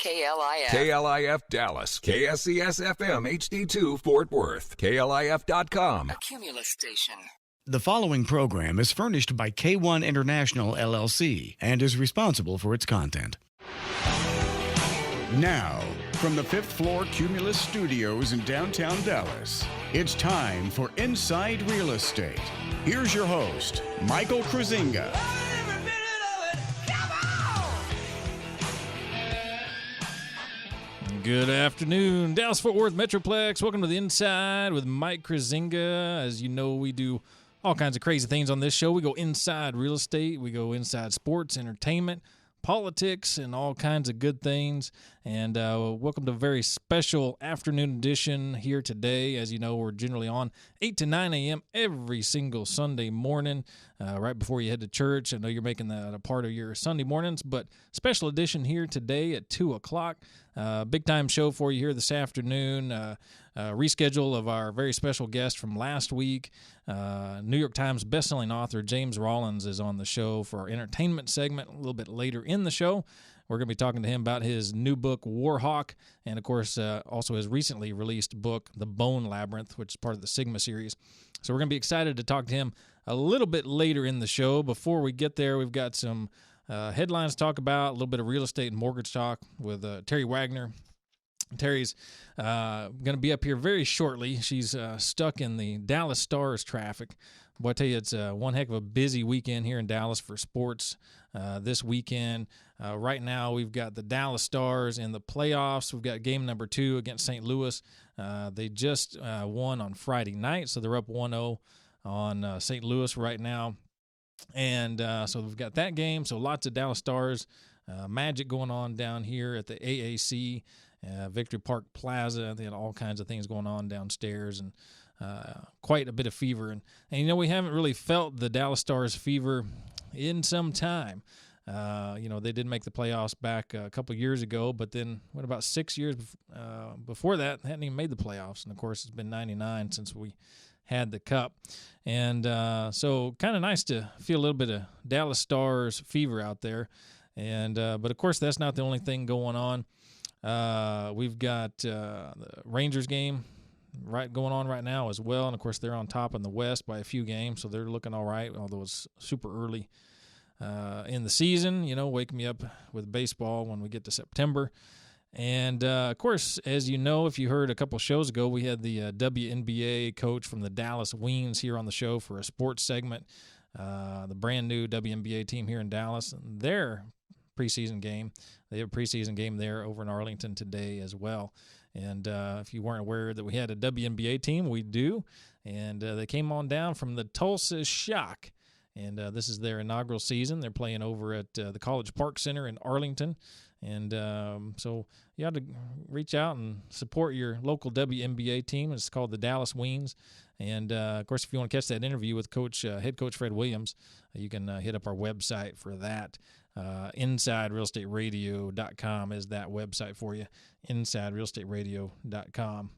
KLIF. KLIF Dallas. KSCS FM HD2 Fort Worth. KLIF.com. A Cumulus station. The following program is furnished by K1 International, LLC, and is responsible for its content. Now, from the fifth floor Cumulus Studios in downtown Dallas, it's time for Inside Real Estate. Here's your host, Michael Kruziniga. Good afternoon, Dallas-Fort Worth Metroplex. Welcome to the Inside with Mike Kruziniga. As you know, we do all kinds of crazy things on this show. We go inside real estate. We go inside sports, entertainment, politics, and all kinds of good things. And welcome to a very special afternoon edition here today. As you know, we're generally on 8 to 9 a.m. every single Sunday morning, right before you head to church. I know you're making that a part of your Sunday mornings, but special edition here today at 2 o'clock. Big time show for you here this afternoon. Reschedule of our very special guest from last week. New York Times bestselling author James Rollins is on the show for our entertainment segment a little bit later in the show. We're going to be talking to him about his new book, Warhawk, and, of course, also his recently released book, The Bone Labyrinth, which is part of the Sigma series. So we're going to be excited to talk to him a little bit later in the show. Before we get there, we've got some headlines to talk about, a little bit of real estate and mortgage talk with Terry Wagner. Terry's going to be up here very shortly. She's stuck in the Dallas Stars traffic. Boy, I tell you, it's one heck of a busy weekend here in Dallas for sports this weekend. Right now, we've got the Dallas Stars in the playoffs. We've got game number 2 against St. Louis. They just won on Friday night, so they're up 1-0 on St. Louis right now. And so we've got that game. So lots of Dallas Stars magic going on down here at the AAC, Victory Park Plaza. They had all kinds of things going on downstairs and quite a bit of fever. And you know, we haven't really felt the Dallas Stars fever in some time. You know, they did make the playoffs back a couple years ago, but then what about 6 years before that, they hadn't even made the playoffs. And, of course, it's been 99 since we had the cup. And so kind of nice to feel a little bit of Dallas Stars fever out there. And but, of course, that's not the only thing going on. We've got the Rangers game going on right now as well. And, of course, they're on top in the West by a few games, so they're looking all right, although it's super early in the season. You know, wake me up with baseball when we get to September. And, of course, as you know, if you heard a couple shows ago, we had the WNBA coach from the Dallas Wings here on the show for a sports segment, the brand-new WNBA team here in Dallas. And their preseason game, they have a preseason game there over in Arlington today as well. And if you weren't aware that we had a WNBA team, we do. And they came on down from the Tulsa Shock. And this is their inaugural season. They're playing over at the College Park Center in Arlington. And so you have to reach out and support your local WNBA team. It's called the Dallas Wings. And, of course, if you want to catch that interview with head coach Fred Williams, you can hit up our website for that. InsideRealEstateRadio.com is that website for you, InsideRealEstateRadio.com.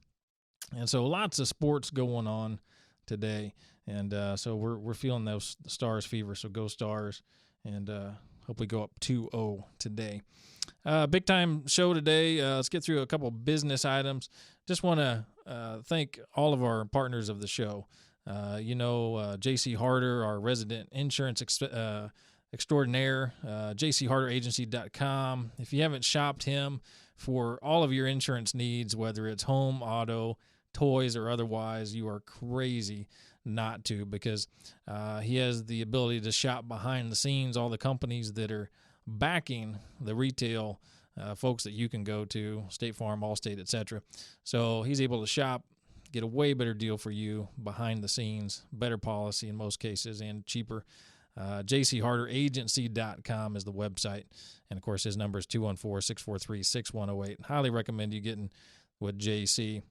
And so lots of sports going on today. And so we're feeling those Stars fever, so go Stars. And hope we go up 2-0 today. Big time show today. Let's get through a couple business items. Just want to thank all of our partners of the show. J.C. Harder, our resident insurance extraordinaire, jcharteragency.com. If you haven't shopped him for all of your insurance needs, whether it's home, auto, toys, or otherwise, you are crazy not to, because he has the ability to shop behind the scenes, all the companies that are backing the retail folks that you can go to, State Farm, Allstate, etc. So he's able to shop, get a way better deal for you behind the scenes, better policy in most cases, and cheaper. jcharteragency.com is the website. And, of course, his number is 214-643-6108. Highly recommend you getting with JC.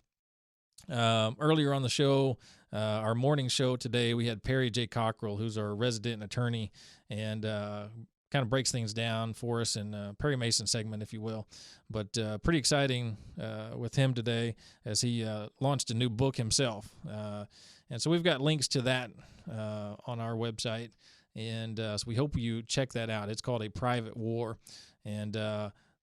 Earlier on the show, our morning show today, we had Perry J. Cockrell, who's our resident attorney, and kind of breaks things down for us in Perry Mason segment, if you will. But pretty exciting with him today as he launched a new book himself. And so we've got links to that on our website. And so we hope you check that out. It's called A Private War. And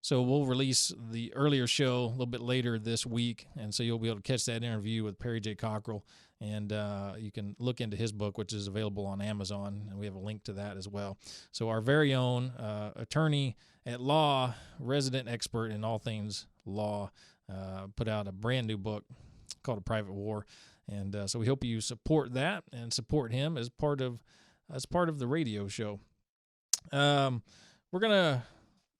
So we'll release the earlier show a little bit later this week, and so you'll be able to catch that interview with Perry J. Cockrell, and you can look into his book, which is available on Amazon, and we have a link to that as well. So our very own attorney at law, resident expert in all things law, put out a brand new book called A Private War, and so we hope you support that and support him as part of the radio show. We're gonna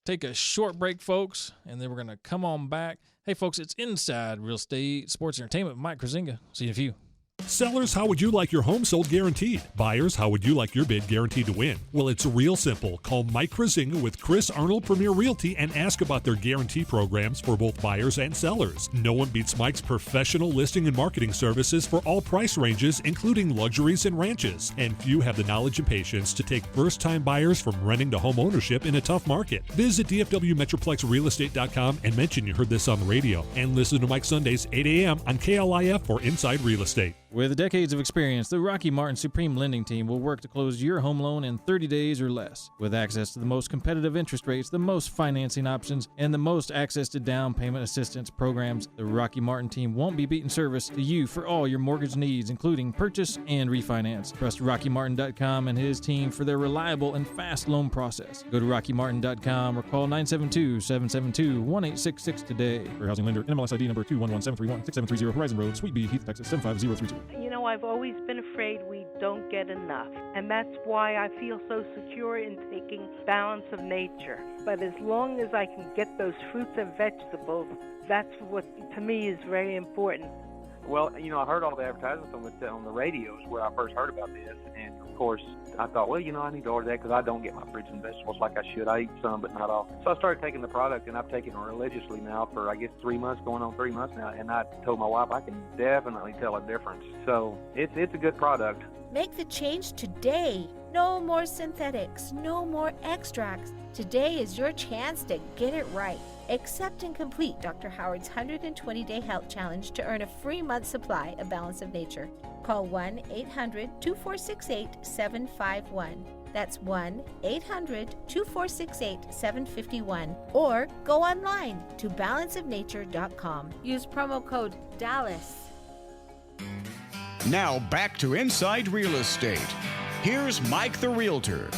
take a short break, folks, and then we're going to come on back. Hey, folks, it's Inside Real Estate Sports Entertainment with Mike Kruziniga. See you in a few. Sellers, how would you like your home sold guaranteed? Buyers, how would you like your bid guaranteed to win? Well, it's real simple. Call Mike Kruziniga with Chris Arnold Premier Realty and ask about their guarantee programs for both buyers and sellers. No one beats Mike's professional listing and marketing services for all price ranges, including luxuries and ranches. And few have the knowledge and patience to take first-time buyers from renting to home ownership in a tough market. Visit DFWMetroplexRealestate.com and mention you heard this on the radio. And listen to Mike Sundays, 8 a.m. on KLIF for Inside Real Estate. With decades of experience, the Rocky Martin Supreme Lending Team will work to close your home loan in 30 days or less. With access to the most competitive interest rates, the most financing options, and the most access to down payment assistance programs, the Rocky Martin Team won't be beating service to you for all your mortgage needs, including purchase and refinance. Trust RockyMartin.com and his team for their reliable and fast loan process. Go to RockyMartin.com or call 972-772-1866 today. For housing lender, NMLS ID number 211731, 6730 Horizon Road, Suite B, Heath, Texas 75032. You know, I've always been afraid we don't get enough, and that's why I feel so secure in taking Balance of Nature. But as long as I can get those fruits and vegetables, that's what, to me, is very important. Well, you know, I heard all the advertisements on the radios where I first heard about this, and of course, I thought, well, you know, I need to order that because I don't get my fruits and vegetables like I should. I eat some, but not all. So I started taking the product, and I've taken it religiously now for, I guess, 3 months, going on 3 months now, and I told my wife I can definitely tell a difference. So it's a good product. Make the change today. No more synthetics, no more extracts. Today is your chance to get it right. Accept and complete Dr. Howard's 120-day health challenge to earn a free month supply of Balance of Nature. Call 1-800-2468-751. That's 1-800-2468-751. Or go online to balanceofnature.com. Use promo code DALLAS. Now back to Inside Real Estate. Here's Mike the Realtor.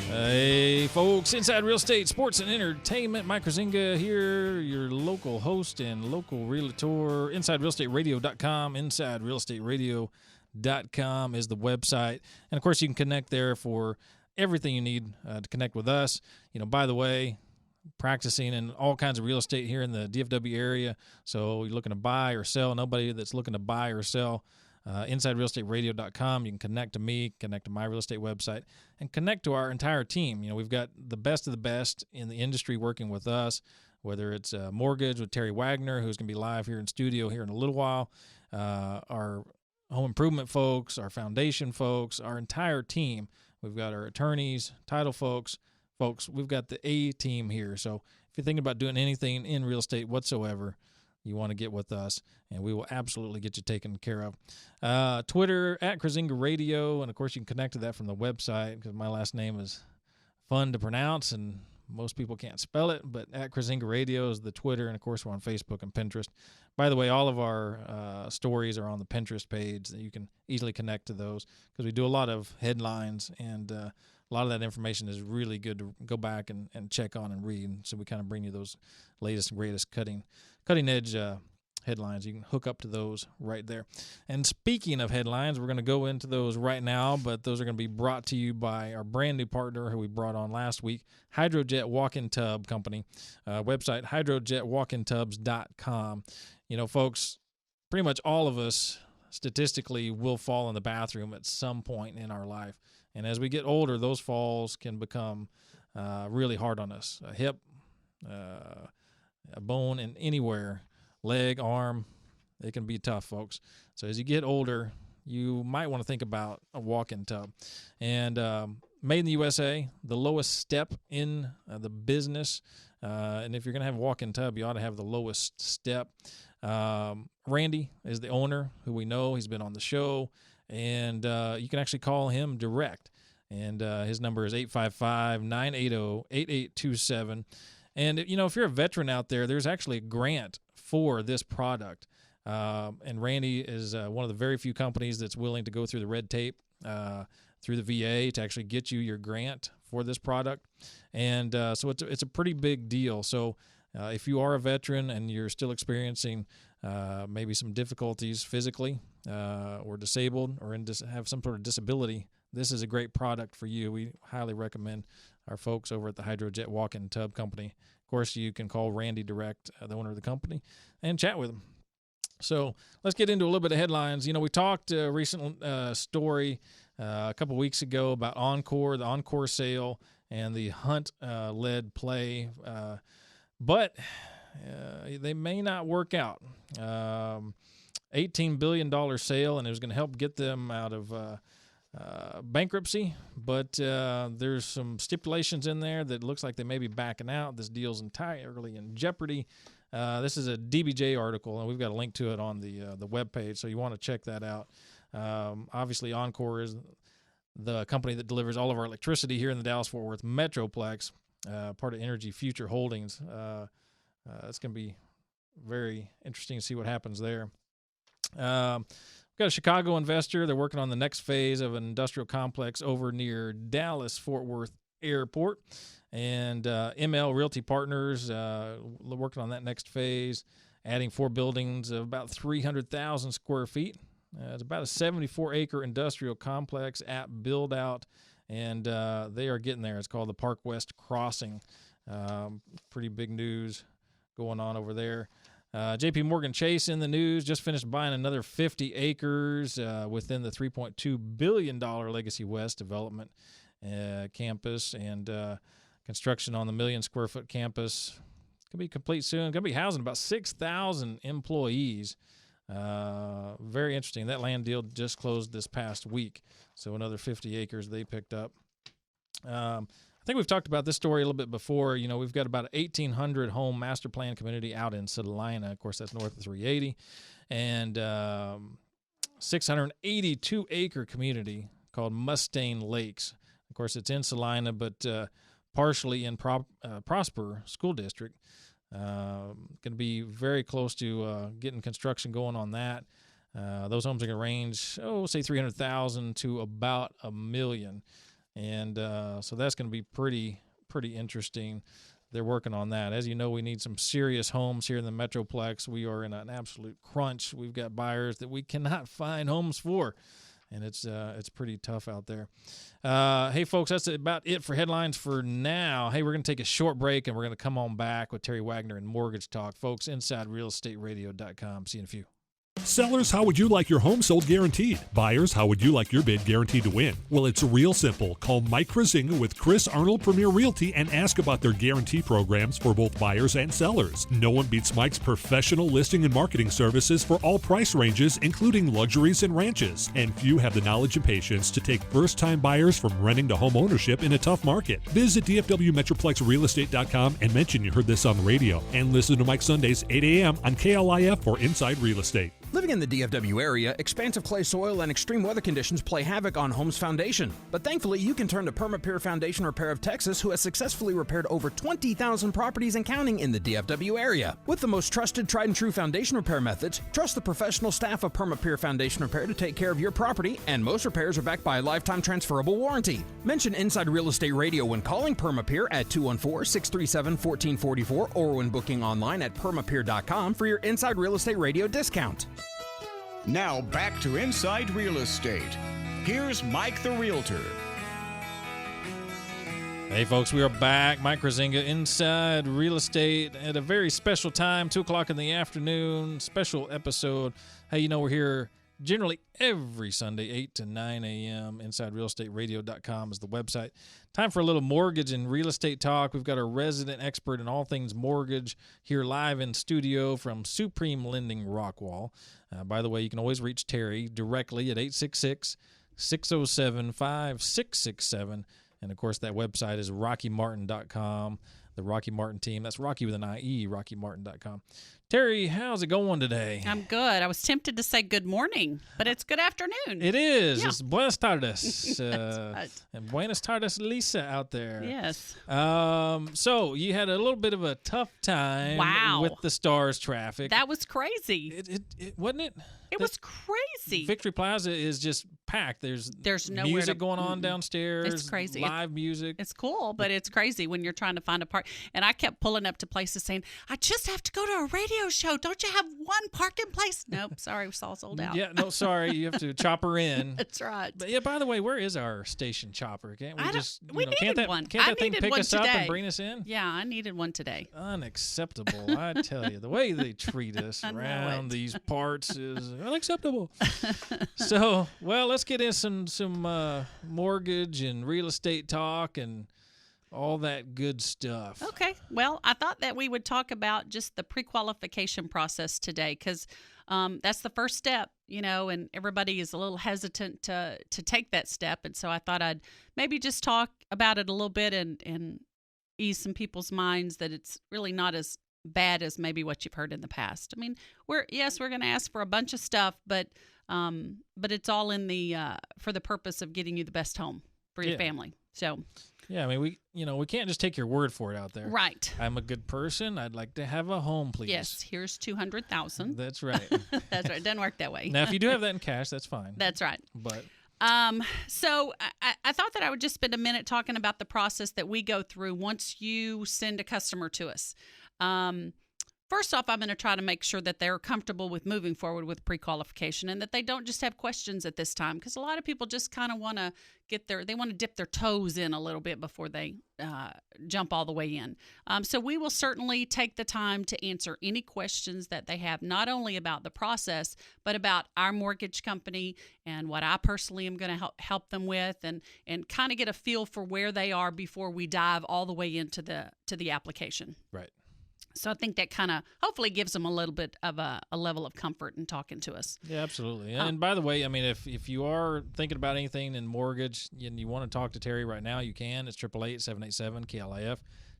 Hey, folks, Inside Real Estate, Sports and Entertainment. Mike Kruziniga here, your local host and local realtor. InsideRealEstateRadio.com. InsideRealEstateRadio.com is the website. And, of course, you can connect there for everything you need to connect with us. You know, by the way, practicing in all kinds of real estate here in the DFW area. So you're looking to buy or sell. Nobody that's looking to buy or sell. InsideRealEstateRadio.com. You can connect to me, connect to my real estate website, and connect to our entire team. You know, we've got the best of the best in the industry working with us, whether it's mortgage with Terry Wagner, who's going to be live here in studio here in a little while, our home improvement folks, our foundation folks, our entire team. We've got our attorneys, title folks. We've got the A team here. So if you're thinking about doing anything in real estate whatsoever, you want to get with us, and we will absolutely get you taken care of. Twitter, at Kruziniga Radio, and, of course, you can connect to that from the website because my last name is fun to pronounce, and most people can't spell it, but at Kruziniga Radio is the Twitter, and, of course, we're on Facebook and Pinterest. By the way, all of our stories are on the Pinterest page that you can easily connect to those because we do a lot of headlines, and a lot of that information is really good to go back and check on and read. So we kind of bring you those latest and greatest cutting edge headlines. You can hook up to those right there. And speaking of headlines, we're going to go into those right now, but those are going to be brought to you by our brand new partner who we brought on last week, Hydrojet Walk-In Tub Company. Website, hydrojetwalkintubs.com. You know, folks, pretty much all of us statistically will fall in the bathroom at some point in our life. And as we get older, those falls can become really hard on us. A hip, a bone, and anywhere, leg, arm, it can be tough, folks. So as you get older, you might want to think about a walk-in tub. And made in the USA, the lowest step in the business. And if you're going to have a walk-in tub, you ought to have the lowest step. Randy is the owner, who we know. He's been on the show. And you can actually call him direct. And his number is 855-980-8827. And, if you're a veteran out there, there's actually a grant for this product. And Randy is one of the very few companies that's willing to go through the red tape through the VA to actually get you your grant for this product. And so it's a pretty big deal. So if you are a veteran and you're still experiencing maybe some difficulties physically or disabled or have some sort of disability, this is a great product for you. We highly recommend our folks over at the Hydrojet Walk-In Tub Company. Of course, you can call Randy direct, the owner of the company, and chat with him. So let's get into a little bit of headlines. We talked a recent story a couple weeks ago about Encore, the Encore sale, and the hunt-led play. But they may not work out. $18 billion sale, and it was going to help get them out of bankruptcy. But there's some stipulations in there that looks like they may be backing out. This deal's entirely in jeopardy. This is a DBJ article, and we've got a link to it on the webpage, so you want to check that out. Obviously, Encore is the company that delivers all of our electricity here in the Dallas-Fort Worth Metroplex, part of Energy Future Holdings. It's going to be very interesting to see what happens there. We've got a Chicago investor. They're working on the next phase of an industrial complex over near Dallas-Fort Worth Airport. And ML Realty Partners working on that next phase, adding 4 buildings of about 300,000 square feet. It's about a 74-acre industrial complex at build-out, and they are getting there. It's called the Park West Crossing. Pretty big news going on over there. J.P. Morgan Chase in the news, just finished buying another 50 acres within the $3.2 billion Legacy West development campus, and construction on the 1 million square foot campus. It's going to be complete soon. Going to be housing about 6,000 employees. Very interesting. That land deal just closed this past week, so another 50 acres they picked up. I think we've talked about this story a little bit before. We've got about an 1,800 home master plan community out in Salina. Of course, that's north of 380. And 682 acre community called Mustang Lakes. Of course, it's in Salina, but partially in Prosper School District. Going to be very close to getting construction going on that. Those homes are going to range, say 300,000 to about $1 million. And so that's going to be pretty interesting. They're working on that. As you know, we need some serious homes here in the Metroplex. We are in an absolute crunch. We've got buyers that we cannot find homes for, and it's pretty tough out there. Hey, folks, that's about it for headlines for now. Hey, we're going to take a short break, and we're going to come on back with Terry Wagner and Mortgage Talk. Folks, InsideRealEstateRadio.com. See you in a few. Sellers, how would you like your home sold guaranteed? Buyers, how would you like your bid guaranteed to win? Well, it's real simple. Call Mike Kruziniga with Chris Arnold Premier Realty and ask about their guarantee programs for both buyers and sellers. No one beats Mike's professional listing and marketing services for all price ranges, including luxuries and ranches. And few have the knowledge and patience to take first-time buyers from renting to home ownership in a tough market. Visit DFWMetroplexRealEstate.com and mention you heard this on the radio. And listen to Mike Sundays, 8 a.m. on KLIF for Inside Real Estate. Living in the DFW area, expansive clay soil and extreme weather conditions play havoc on homes' foundation. But thankfully, you can turn to PermaPure Foundation Repair of Texas, who has successfully repaired over 20,000 properties and counting in the DFW area. With the most trusted, tried and true foundation repair methods, trust the professional staff of PermaPure Foundation Repair to take care of your property, and most repairs are backed by a lifetime transferable warranty. Mention Inside Real Estate Radio when calling PermaPure at 214-637-1444 or when booking online at permapure.com for your Inside Real Estate Radio discount. Now back to Inside Real Estate. Here's Mike the Realtor. Hey, folks, we are back. Mike Kruziniga, Inside Real Estate, at a very special time, 2 o'clock in the afternoon, special episode. Hey, we're here generally every Sunday, 8 to 9 a.m. InsideRealEstateRadio.com is the website. Time for a little mortgage and real estate talk. We've got a resident expert in all things mortgage here live in studio from Supreme Lending Rockwall. By the way, you can always reach Terry directly at 866-607-5667. And, of course, that website is RockyMartin.com, the Rocky Martin team. That's Rocky with an I-E, RockyMartin.com. Terry, how's it going today? I'm good. I was tempted to say good morning, but it's good afternoon. It is. Yeah. It's buenas tardes. Right. And buenas tardes, Lisa, out there. Yes. So you had a little bit of a tough time with the Stars traffic. That was crazy. It wasn't it? It was crazy. Victory Plaza is just packed. There's nowhere music going on downstairs. It's crazy. Live music. It's cool, but it's crazy when you're trying to find a park. And I kept pulling up to places saying, I just have to go to a radio show. Don't you have one parking place? Nope. Sorry, we all sold out. Yeah, no, sorry. You have to chopper in. That's right. But yeah, by the way, where is our station chopper? Can't we just, we needed one. Can't that thing needed pick one us up today. and bring us in? Yeah, I needed one today. Unacceptable. I tell you, the way they treat us around these parts is unacceptable. So, well, let's get in some mortgage and real estate talk and all that good stuff. Okay. Well, I thought that we would talk about just the pre-qualification process today because that's the first step, and everybody is a little hesitant to take that step. And so I thought I'd maybe just talk about it a little bit and ease some people's minds that it's really not as bad as maybe what you've heard in the past. I mean, we're going to ask for a bunch of stuff, but it's all in the for the purpose of getting you the best home for your family. So yeah, I mean, we can't just take your word for it out there. Right. I'm a good person. I'd like to have a home, please. Yes. Here's $200,000. That's right. That's right. It doesn't work that way. Now, if you do have that in cash, that's fine. That's right. But so I thought that I would just spend a minute talking about the process that we go through once you send a customer to us. First off, I'm going to try to make sure that they're comfortable with moving forward with pre-qualification and that they don't just have questions at this time because a lot of people just kind of want to dip their toes in a little bit before they jump all the way in. So we will certainly take the time to answer any questions that they have, not only about the process, but about our mortgage company and what I personally am going to help them with and kind of get a feel for where they are before we dive all the way into the application. Right. So I think that kind of hopefully gives them a little bit of a level of comfort in talking to us. Yeah, absolutely. And by the way, I mean, if you are thinking about anything in mortgage and you want to talk to Terry right now, you can. It's 888-787-KLIF.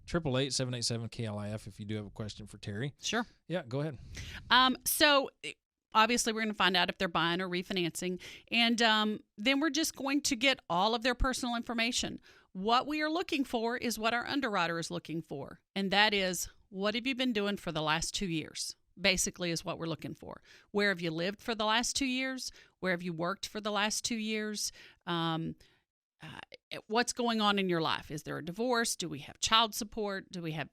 888-787-KLIF if you do have a question for Terry. Sure. Yeah, go ahead. So obviously we're going to find out if they're buying or refinancing. And then we're just going to get all of their personal information. What we are looking for is what our underwriter is looking for. And that is, what have you been doing for the last 2 years? Basically is what we're looking for. Where have you lived for the last 2 years? Where have you worked for the last 2 years? What's going on in your life? Is there a divorce? Do we have child support? Do we have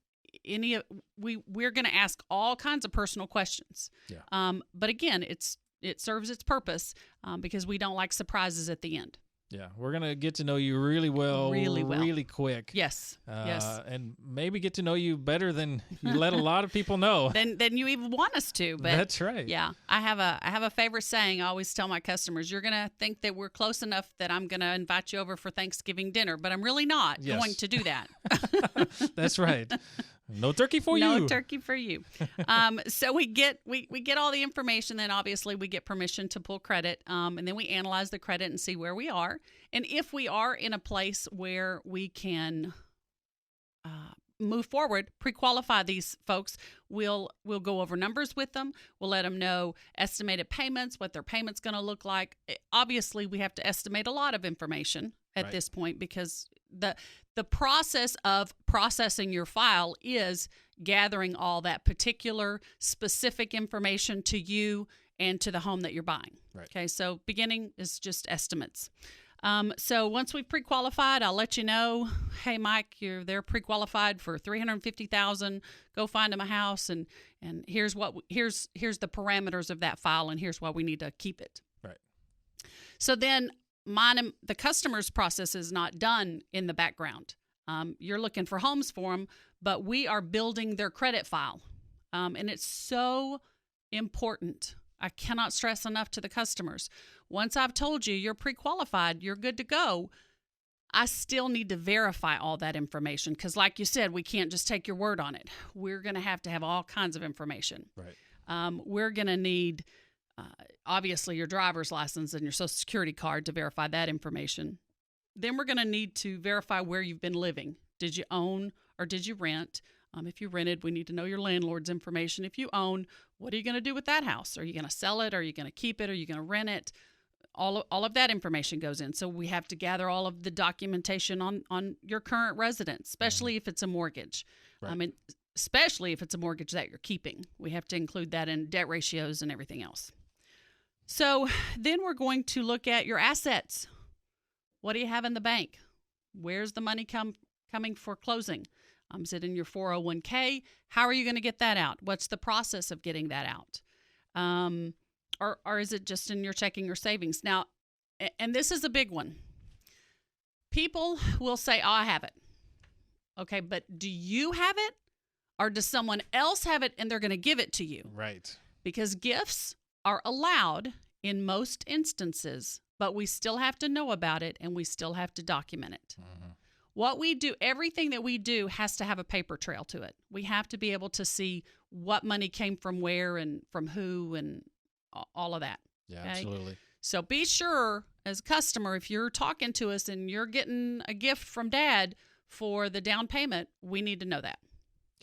any? We're going to ask all kinds of personal questions. Yeah. But again, it serves its purpose because we don't like surprises at the end. Yeah, we're going to get to know you really quick. Yes, yes. And maybe get to know you better than you let a lot of people know. than you even want us to. But that's right. Yeah, I have a favorite saying. I always tell my customers, you're going to think that we're close enough that I'm going to invite you over for Thanksgiving dinner, but I'm really not going to do that. That's right. No turkey for you. No turkey for you. So we get all the information. Then obviously we get permission to pull credit, and then we analyze the credit and see where we are. And if we are in a place where we can move forward, pre-qualify these folks, we'll go over numbers with them. We'll let them know estimated payments, what their payment's going to look like. Obviously, we have to estimate a lot of information at this point because the process of processing your file is gathering all that particular specific information to you and to the home that you're buying. Right. Okay, so beginning is just estimates. So once we've pre-qualified, I'll let you know, hey, Mike, they're pre-qualified for $350,000. Go find them a house, and here's the parameters of that file, and here's why we need to keep it. Right. So then the customer's process is not done in the background. You're looking for homes for them, but we are building their credit file. And it's so important. I cannot stress enough to the customers. Once I've told you you're pre-qualified, you're good to go, I still need to verify all that information because like you said, we can't just take your word on it. We're going to have all kinds of information. Right. We're going to need obviously your driver's license and your social security card to verify that information. Then we're going to need to verify where you've been living. Did you own or did you rent? If you rented, we need to know your landlord's information. If you own, what are you going to do with that house? Are you going to sell it? Are you going to keep it? Are you going to rent it? All of that information goes in. So we have to gather all of the documentation on your current residence, especially if it's a mortgage. Right. Especially if it's a mortgage that you're keeping. We have to include that in debt ratios and everything else. So then we're going to look at your assets. What do you have in the bank? Where's the money coming for closing? Is it in your 401k? How are you going to get that out? What's the process of getting that out? Or is it just in your checking or savings? Now, and this is a big one. People will say, oh, I have it. Okay, but do you have it? Or does someone else have it and they're going to give it to you? Right. Because gifts are allowed in most instances, but we still have to know about it and we still have to document it. Mm-hmm. What we do, everything that we do has to have a paper trail to it. We have to be able to see what money came from where and from who and all of that. Yeah, okay? Absolutely. So be sure as a customer, if you're talking to us and you're getting a gift from Dad for the down payment, we need to know that.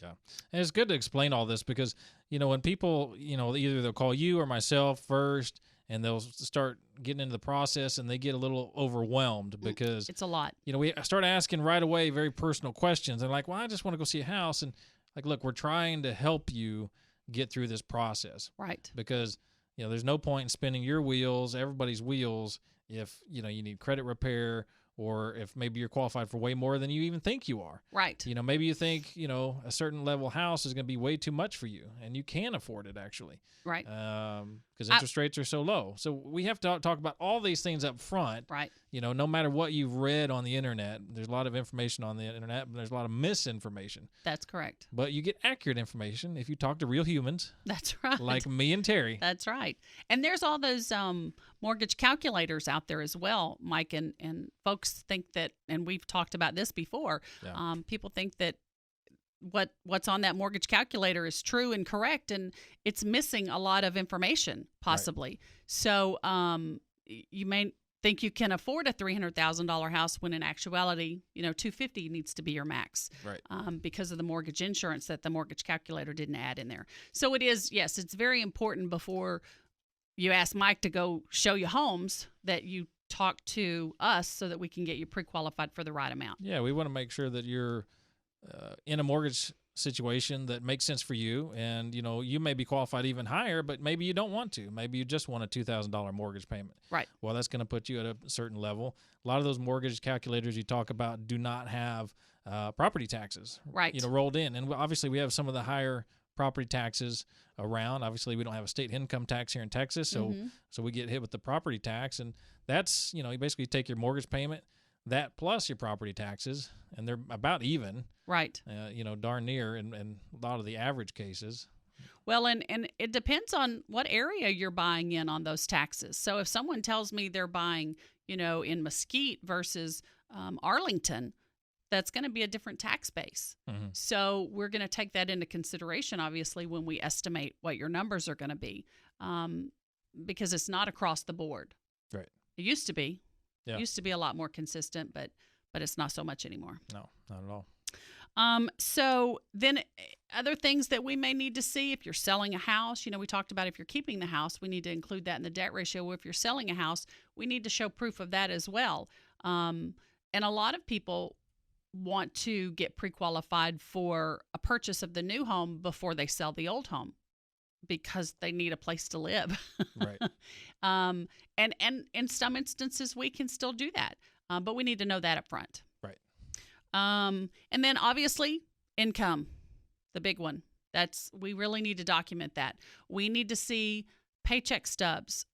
Yeah. And it's good to explain all this because, when people, either they'll call you or myself first and they'll start getting into the process and they get a little overwhelmed because it's a lot. We start asking right away very personal questions and like, well, I just want to go see a house. And like, look, we're trying to help you get through this process. Right. Because, there's no point in spinning your wheels, everybody's wheels, if, you need credit repair or if maybe you're qualified for way more than you even think you are. Right. Maybe you think, a certain level house is going to be way too much for you, and you can afford it, actually. Right. Because interest rates are so low. So we have to talk about all these things up front. Right. No matter what you've read on the internet, there's a lot of information on the internet, but there's a lot of misinformation. That's correct. But you get accurate information if you talk to real humans. That's right. Like me and Terry. That's right. And there's all those mortgage calculators out there as well, Mike, and folks think that, and we've talked about this before, people think that what's on that mortgage calculator is true and correct, and it's missing a lot of information, possibly. Right. So you may think you can afford a $300,000 house when in actuality, $250,000 needs to be your max, right? Because of the mortgage insurance that the mortgage calculator didn't add in there. So it is, yes, it's very important before you ask Mike to go show you homes that you talk to us so that we can get you pre-qualified for the right amount. Yeah, we want to make sure that you're in a mortgage situation that makes sense for you, and you may be qualified even higher, but maybe you don't want to. Maybe you just want a $2,000 mortgage payment. Right. Well, that's going to put you at a certain level. A lot of those mortgage calculators you talk about do not have property taxes, right? Rolled in, and obviously we have some of the higher property taxes around. Obviously, we don't have a state income tax here in Texas, so we get hit with the property tax, and that's you basically take your mortgage payment, that plus your property taxes, and they're about even. Right. Darn near in a lot of the average cases. Well, and it depends on what area you're buying in on those taxes. So if someone tells me they're buying, in Mesquite versus Arlington, that's going to be a different tax base. Mm-hmm. So we're going to take that into consideration, obviously, when we estimate what your numbers are going to be, because it's not across the board. Right. It used to be. Yeah. It used to be a lot more consistent, but it's not so much anymore. No, not at all. So then other things that we may need to see if you're selling a house, we talked about if you're keeping the house, we need to include that in the debt ratio. If you're selling a house, we need to show proof of that as well. And a lot of people want to get pre-qualified for a purchase of the new home before they sell the old home because they need a place to live. Right. And in some instances, we can still do that, but we need to know that up front. Right. And then obviously income, the big one. We really need to document that. We need to see paycheck stubs.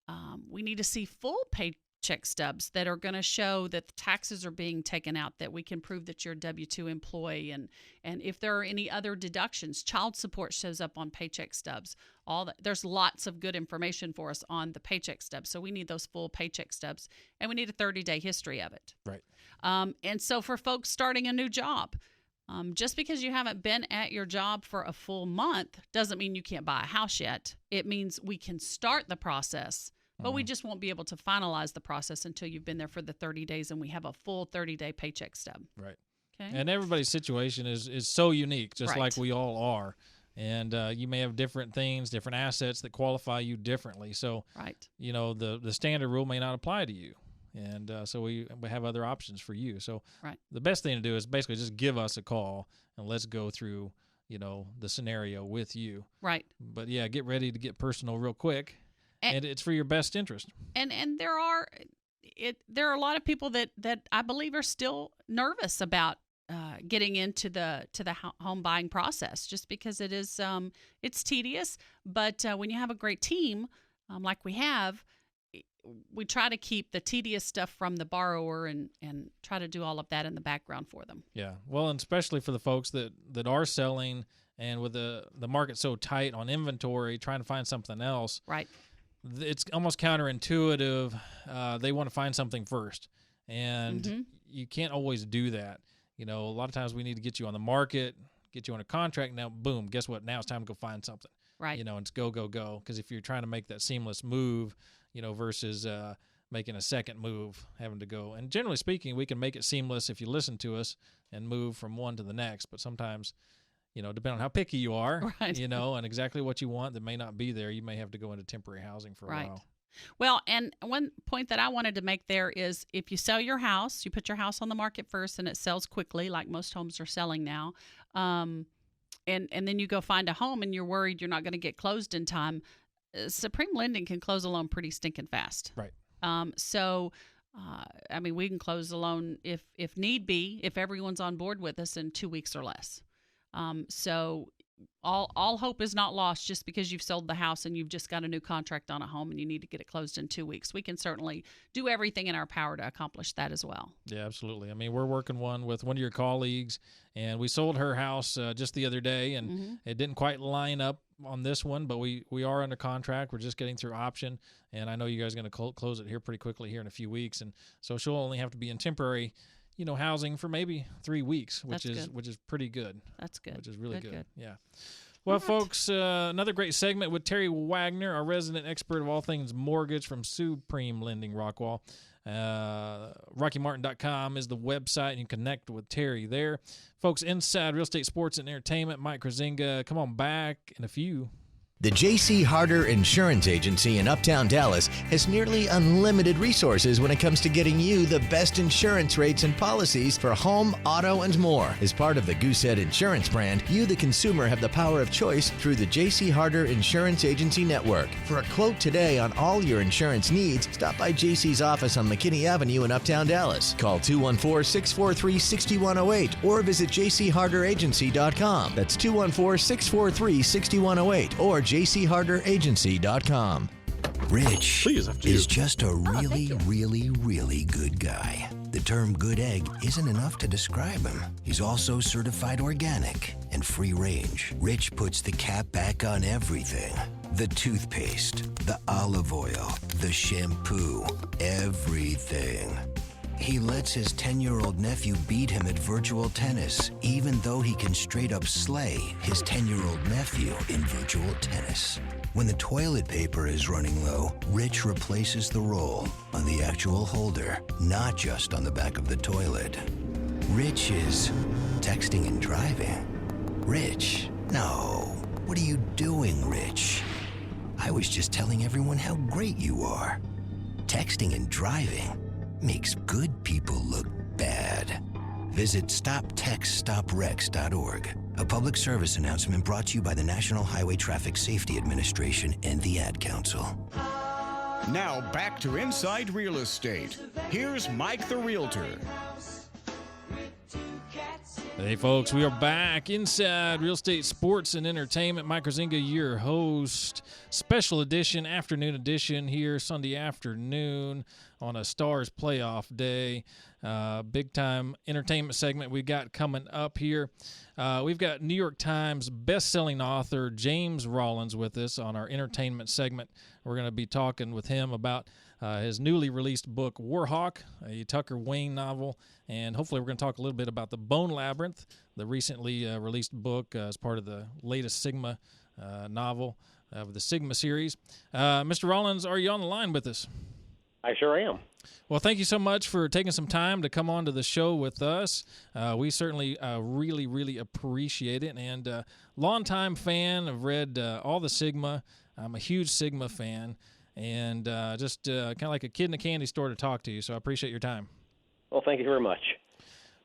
We need to see full paycheck stubs that are going to show that the taxes are being taken out, that we can prove that you're a W-2 employee. And if there are any other deductions, child support shows up on paycheck stubs. All that. There's lots of good information for us on the paycheck stubs. So we need those full paycheck stubs, and we need a 30-day history of it. Right. And so for folks starting a new job, just because you haven't been at your job for a full month doesn't mean you can't buy a house yet. It means we can start the process, but we just won't be able to finalize the process until you've been there for the 30 days and we have a full 30-day paycheck stub. Right. Okay. And everybody's situation is so unique, just Right. like we all are. And you may have different things, different assets that qualify you differently. So, Right. The standard rule may not apply to you. And so we have other options for you. So Right. the best thing to do is basically just give us a call and let's go through, the scenario with you. Right. But, yeah, get ready to get personal real quick. And- And it's for your best interest. And there are a lot of people that I believe are still nervous about getting into the home buying process, just because it is it's tedious. But when you have a great team like we have, we try to keep the tedious stuff from the borrower and try to do all of that in the background for them. Yeah. Well, and especially for the folks that are selling and with the market so tight on inventory, trying to find something else. Right. It's almost counterintuitive. They want to find something first, and Mm-hmm. you can't always do that. A lot of times we need to get you on the market, get you on a contract. Now, boom, guess what? Now it's time to go find something. Right. It's go, go, go. Because if you're trying to make that seamless move, versus making a second move, having to go. And generally speaking, we can make it seamless if you listen to us and move from one to the next. But sometimes, depending on how picky you are, Right. and exactly what you want that may not be there, you may have to go into temporary housing for a Right. while. Well, and one point that I wanted to make there is if you sell your house, you put your house on the market first and it sells quickly, like most homes are selling now, and then you go find a home and you're worried you're not going to get closed in time, Supreme Lending can close a loan pretty stinking fast. Right. We can close a loan if need be, if everyone's on board with us in 2 weeks or less. So all hope is not lost just because you've sold the house and you've just got a new contract on a home and you need to get it closed in 2 weeks. We can certainly do everything in our power to accomplish that as well. Yeah, absolutely. We're working with one of your colleagues, and we sold her house just the other day, and it didn't quite line up on this one, but we are under contract. We're just getting through option, and I know you guys are going to close it here pretty quickly here in a few weeks, and so she'll only have to be in temporary housing for maybe 3 weeks, which is pretty good. That's good. Which is really Good. good. Yeah. Well, folks, another great segment with Terry Wagner, our resident expert of all things mortgage from Supreme Lending Rockwall. RockyMartin.com is the website, and you can connect with Terry there. Folks, inside real estate, sports, and entertainment, Mike Kruziniga, come on back in a few. The J.C. Harder Insurance Agency in Uptown Dallas has nearly unlimited resources when it comes to getting you the best insurance rates and policies for home, auto, and more. As part of the Goosehead Insurance brand, you, the consumer, have the power of choice through the J.C. Harder Insurance Agency Network. For a quote today on all your insurance needs, stop by J.C.'s office on McKinney Avenue in Uptown Dallas. Call 214-643-6108 or visit jcharderagency.com. That's 214-643-6108 or jcharderagency.com. Rich is just a really, really, really good guy. The term good egg isn't enough to describe him. He's also certified organic and free range. Rich puts the cap back on everything. The toothpaste, the olive oil, the shampoo, everything. He lets his 10-year-old nephew beat him at virtual tennis, even though he can straight up slay his 10-year-old nephew in virtual tennis. When the toilet paper is running low, Rich replaces the roll on the actual holder, not just on the back of the toilet. Rich is texting and driving. Rich, no. What are you doing, Rich? I was just telling everyone how great you are. Texting and driving makes good people look bad. Visit StopTextStopWrecks.org. A public service announcement brought to you by the National Highway Traffic Safety Administration and the Ad Council. Now back to Inside Real Estate. Here's Mike the Realtor. Hey, folks, we are back inside Real Estate, Sports, and Entertainment. Mike Kruziniga, your host. Special edition, afternoon edition here Sunday afternoon on a Stars playoff day. Big-time entertainment segment we got coming up here. We've got New York Times best-selling author James Rollins with us on our entertainment segment. We're going to be talking with him about his newly released book, Warhawk, a Tucker Wayne novel, and hopefully we're going to talk a little bit about The Bone Labyrinth, the recently released book as part of the latest Sigma novel of the Sigma series. Mr. Rollins, are you on the line with us? I sure am. Well, thank you so much for taking some time to come on to the show with us. We certainly really, really appreciate it. And longtime fan. I've read all the Sigma. I'm a huge Sigma fan. And just kind of like a kid in a candy store to talk to you. So I appreciate your time. Well, thank you very much.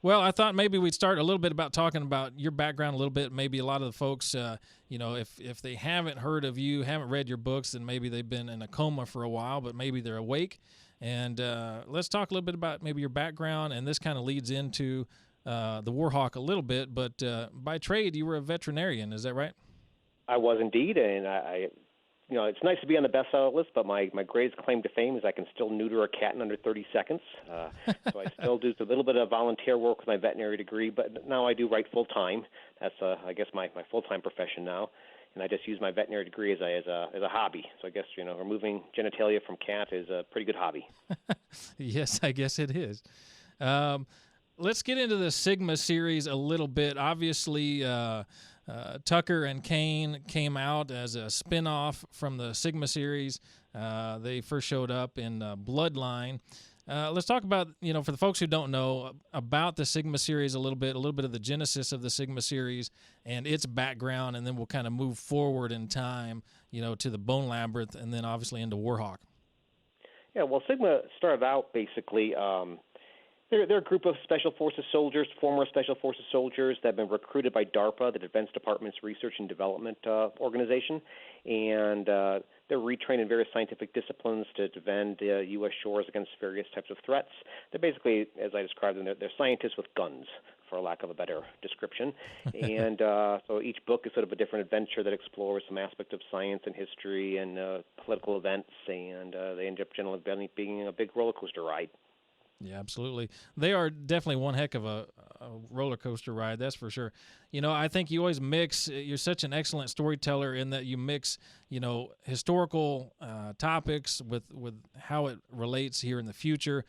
Well, I thought maybe we'd start a little bit about talking about your background a little bit. Maybe a lot of the folks, if they haven't heard of you, haven't read your books, then maybe they've been in a coma for a while, but maybe they're awake. And let's talk a little bit about maybe your background, and this kind of leads into the Warhawk a little bit. But by trade, you were a veterinarian. Is that right? I was indeed, and I it's nice to be on the bestseller list, but my greatest claim to fame is I can still neuter a cat in under 30 seconds. So I still do a little bit of volunteer work with my veterinary degree, but now I do write full-time. That's, I guess, my full-time profession now, and I just use my veterinary degree as a hobby. So I guess, removing genitalia from cat is a pretty good hobby. Yes, I guess it is. Let's get into the Sigma series a little bit. Obviously, Tucker and Kane came out as a spinoff from the Sigma series. They first showed up in Bloodline. Let's talk about, for the folks who don't know about the Sigma series a little bit of the genesis of the Sigma series and its background, and then we'll kind of move forward in time, to the Bone Labyrinth, and then obviously into Warhawk. Yeah, well, Sigma started out basically. They're a group of Special Forces soldiers, former Special Forces soldiers that have been recruited by DARPA, the Defense Department's Research and Development Organization, and they're retrained in various scientific disciplines to defend U.S. shores against various types of threats. They're basically, as I described them, they're scientists with guns, for lack of a better description. And so each book is sort of a different adventure that explores some aspect of science and history and political events, and they end up generally being a big roller coaster ride. Yeah, absolutely. They are definitely one heck of a roller coaster ride, that's for sure. I think you always mix, you're such an excellent storyteller in that you mix, historical topics with how it relates here in the future,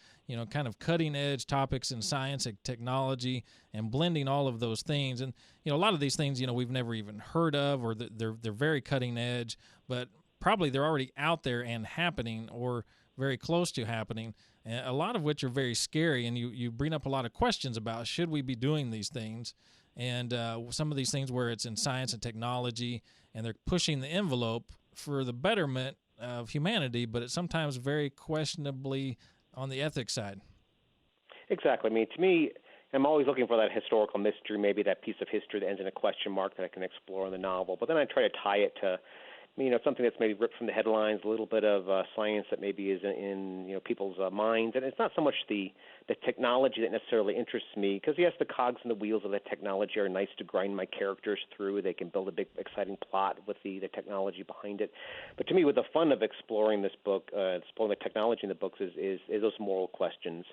kind of cutting edge topics in science and technology and blending all of those things. And, a lot of these things, we've never even heard of, or they're very cutting edge, but probably they're already out there and happening or very close to happening. A lot of which are very scary, and you bring up a lot of questions about should we be doing these things, and some of these things where it's in science and technology, and they're pushing the envelope for the betterment of humanity, but it's sometimes very questionably on the ethics side. Exactly. I mean, to me, I'm always looking for that historical mystery, maybe that piece of history that ends in a question mark that I can explore in the novel, but then I try to tie it to something that's maybe ripped from the headlines, a little bit of science that maybe is in people's minds. And it's not so much the technology that necessarily interests me, because, yes, the cogs and the wheels of the technology are nice to grind my characters through. They can build a big, exciting plot with the technology behind it. But to me, with the fun of exploring this book, exploring the technology in the books is those moral questions.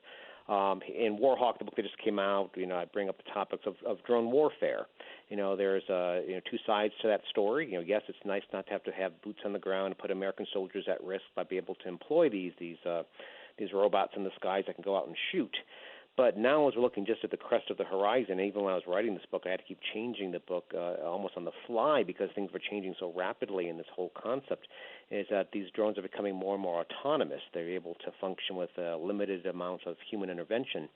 In Warhawk, the book that just came out, I bring up the topics of drone warfare. There's two sides to that story. Yes, it's nice not to have boots on the ground and put American soldiers at risk by being able to employ these robots in the skies that can go out and shoot. But now, as we're looking just at the crest of the horizon, even when I was writing this book, I had to keep changing the book almost on the fly because things were changing so rapidly in this whole concept, is that these drones are becoming more and more autonomous. They're able to function with limited amounts of human intervention.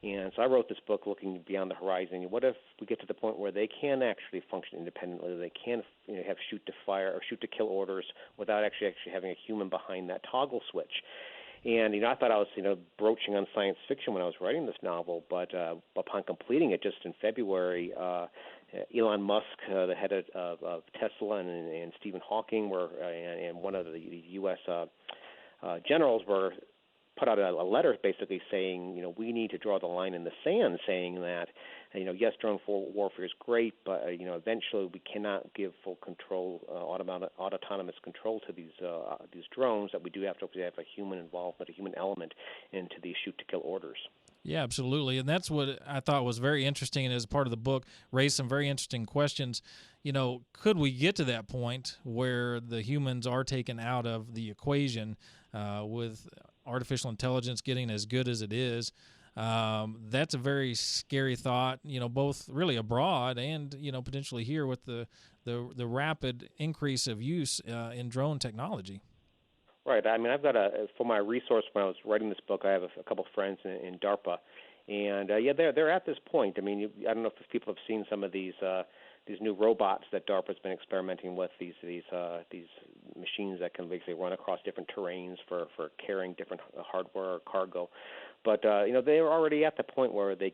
And so I wrote this book looking beyond the horizon. What if we get to the point where they can actually function independently? They can have shoot to fire or shoot to kill orders without actually having a human behind that toggle switch. And, I thought I was, broaching on science fiction when I was writing this novel, but upon completing it just in February, Elon Musk, the head of Tesla, and Stephen Hawking and one of the U.S. Generals were put out a letter basically saying, we need to draw the line in the sand, saying that, yes, drone warfare is great, but, eventually we cannot give full control, autonomous control to these drones, that we do have to have a human involvement, a human element into these shoot-to-kill orders. Yeah, absolutely. And that's what I thought was very interesting, and as part of the book raised some very interesting questions. Could we get to that point where the humans are taken out of the equation with artificial intelligence getting as good as it is? That's a very scary thought, both really abroad and, potentially here with the rapid increase of use in drone technology. Right. I mean, I've got for my resource when I was writing this book, I have a couple friends in DARPA, and they're at this point. I mean, I don't know if people have seen some of these new robots that DARPA's been experimenting with. These machines that can basically run across different terrains for carrying different hardware or cargo. But they are already at the point where these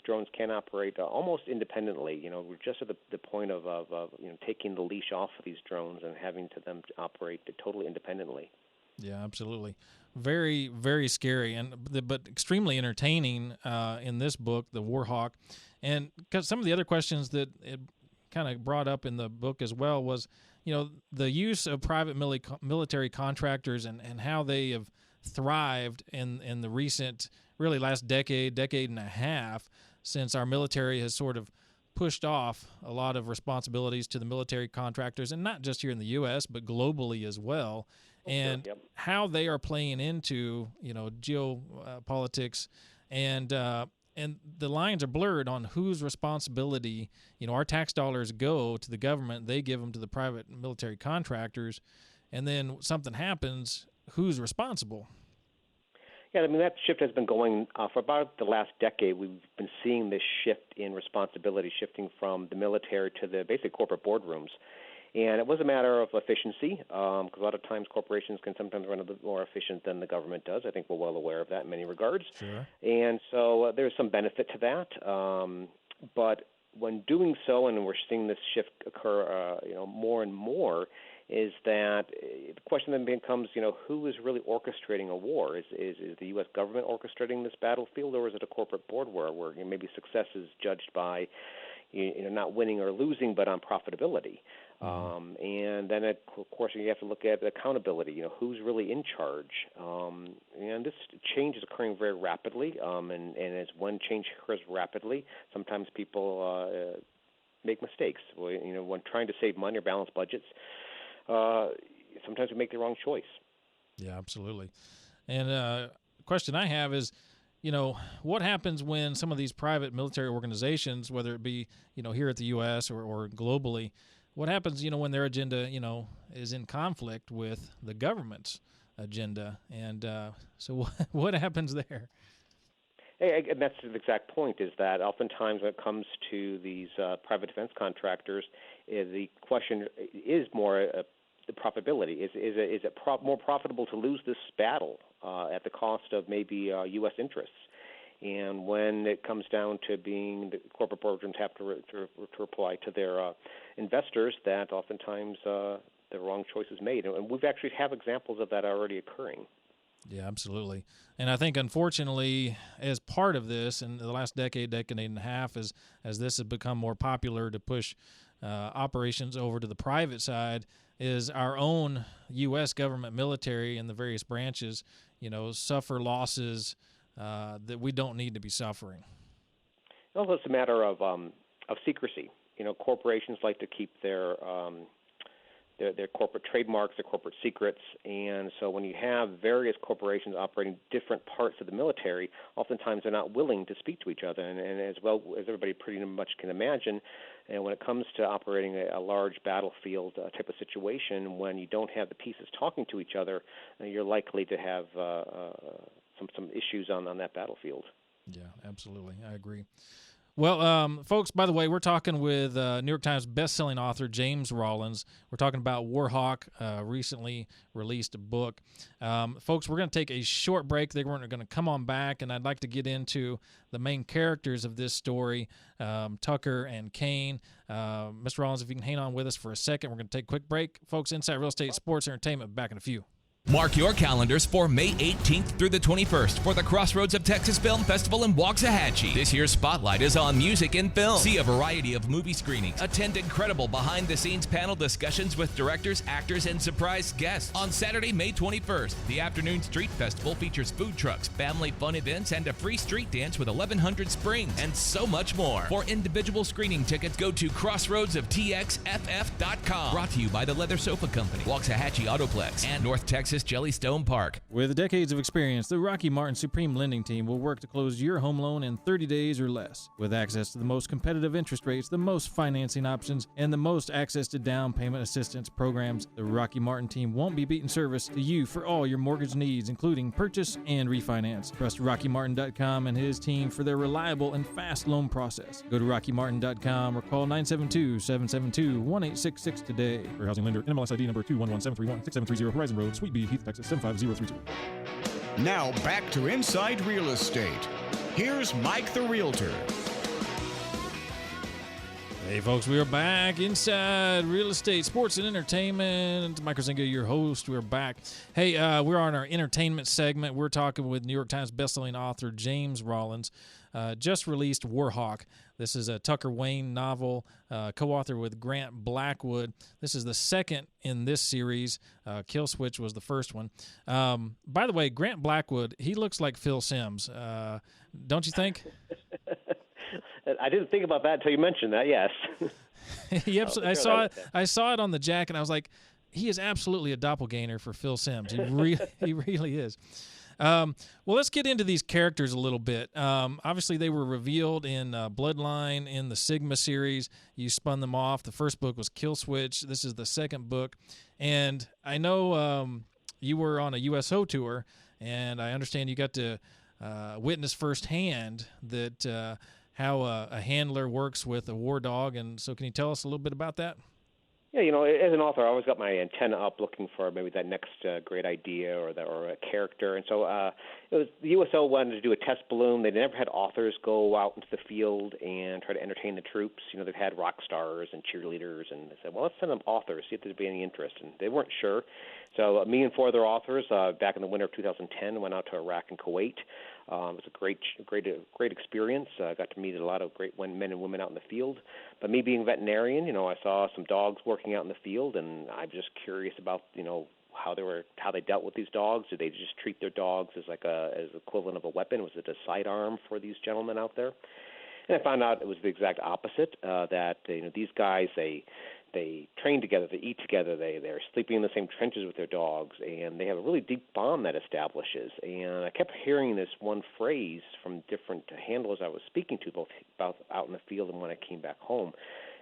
drones can operate almost independently. We're just at the point of taking the leash off of these drones and having them operate totally independently. Yeah, absolutely. Very, very scary, but extremely entertaining in this book, The Warhawk. And because some of the other questions that it kind of brought up in the book as well was, the use of private military contractors and how they have thrived in the recent, really last decade and a half, since our military has sort of pushed off a lot of responsibilities to the military contractors, and not just here in the U.S., but globally as well. And how they are playing into, geopolitics, and the lines are blurred on whose responsibility. Our tax dollars go to the government; they give them to the private military contractors, and then something happens, who's responsible? Yeah, I mean, that shift has been going for about the last decade. We've been seeing this shift in responsibility, shifting from the military to the basic corporate boardrooms. And it was a matter of efficiency, because a lot of times corporations can sometimes run a bit more efficient than the government does. I think we're well aware of that in many regards. Sure. And so there's some benefit to that. But when doing so, and we're seeing this shift occur, more and more, is that the question then becomes, who is really orchestrating a war? Is the U.S. government orchestrating this battlefield, or is it a corporate board where maybe success is judged by, not winning or losing, but on profitability? And then, of course, you have to look at accountability. Who's really in charge? And this change is occurring very rapidly. And as when change occurs rapidly, sometimes people make mistakes. When trying to save money or balance budgets, sometimes we make the wrong choice. Yeah, absolutely. And the question I have is, what happens when some of these private military organizations, whether it be, here at the U.S. or globally, what happens, when their agenda, is in conflict with the government's agenda? And so what happens there? Hey, and that's the exact point, is that oftentimes when it comes to these private defense contractors, the question is more the profitability. Is it more profitable to lose this battle at the cost of maybe U.S. interests? And when it comes down to being the corporate boardrooms have to reply to their investors, that oftentimes the wrong choice is made. And we've actually have examples of that already occurring. Yeah, absolutely. And I think, unfortunately, as part of this, in the last decade and a half, as this has become more popular to push operations over to the private side, is our own U.S. government military and the various branches, suffer losses that we don't need to be suffering. Also, it's a matter of secrecy. Corporations like to keep their corporate trademarks, their corporate secrets, and so when you have various corporations operating different parts of the military, oftentimes they're not willing to speak to each other. And as well as everybody pretty much can imagine, and when it comes to operating a large battlefield type of situation, when you don't have the pieces talking to each other, you're likely to have some issues on that battlefield. Yeah, absolutely. I agree. Well, folks, by the way, we're talking with New York Times bestselling author James Rollins. We're talking about Warhawk, recently released a book. Folks, we're going to take a short break. Then we're going to come on back, and I'd like to get into the main characters of this story, Tucker and Kane. Mr. Rollins, if you can hang on with us for a second, we're going to take a quick break. Folks, Inside Real Estate, Sports, Entertainment, back in a few. Mark your calendars for May 18th through the 21st for the Crossroads of Texas Film Festival in Waxahachie. This year's spotlight is on music and film. See a variety of movie screenings. Attend incredible behind-the-scenes panel discussions with directors, actors, and surprise guests. On Saturday, May 21st, the Afternoon Street Festival features food trucks, family fun events, and a free street dance with 1100 Springs, and so much more. For individual screening tickets, go to crossroadsoftxff.com. Brought to you by the Leather Sofa Company, Waxahachie Autoplex, and North Texas Texas Jellystone Park. With decades of experience, the Rocky Martin Supreme Lending Team will work to close your home loan in 30 days or less. With access to the most competitive interest rates, the most financing options, and the most access to down payment assistance programs, the Rocky Martin team won't be beating service to you for all your mortgage needs, including purchase and refinance. Trust RockyMartin.com and his team for their reliable and fast loan process. Go to RockyMartin.com or call 972-772-1866 today. For housing lender, NMLS ID number 211731, 6730 Horizon Road, Suite B, Heath, Texas 75032. Now back to Inside Real Estate. Here's Mike the Realtor. Hey folks, we are back inside real estate, sports, and entertainment. Mike Kruziniga, your host. We're back. Hey, we're on our entertainment segment. We're talking with New York Times bestselling author James Rollins. Just released Warhawk. This is a Tucker Wayne novel, co-author with Grant Blackwood. This is the second in this series. Kill Switch was the first one. By the way, Grant Blackwood, he looks like Phil Simms. Don't you think? I didn't think about that until you mentioned that. Yes. I saw it on the jacket, and I was like, he is absolutely a doppelganger for Phil Simms. He really is. Well, let's get into these characters a little bit. Obviously, they were revealed in Bloodline in the Sigma series. You spun them off. The first book was Kill Switch. This is the second book. And I know you were on a USO tour, and I understand you got to witness firsthand that how a handler works with a war dog. And so can you tell us a little bit about that? Yeah, as an author, I always got my antenna up looking for maybe that next great idea or a character. And so the USO wanted to do a test balloon. They never had authors go out into the field and try to entertain the troops. They've had rock stars and cheerleaders, and they said, well, let's send them authors, see if there'd be any interest. And they weren't sure. So me and four other authors back in the winter of 2010 went out to Iraq and Kuwait. It was a great experience. I got to meet a lot of great men and women out in the field. But me being a veterinarian, I saw some dogs working out in the field, and I'm just curious about, how they dealt with these dogs. Did they just treat their dogs as as equivalent of a weapon? Was it a sidearm for these gentlemen out there? And I found out it was the exact opposite. That these guys they train together, they eat together, they're sleeping in the same trenches with their dogs, and they have a really deep bond that establishes. And I kept hearing this one phrase from different handlers I was speaking to, both out in the field and when I came back home.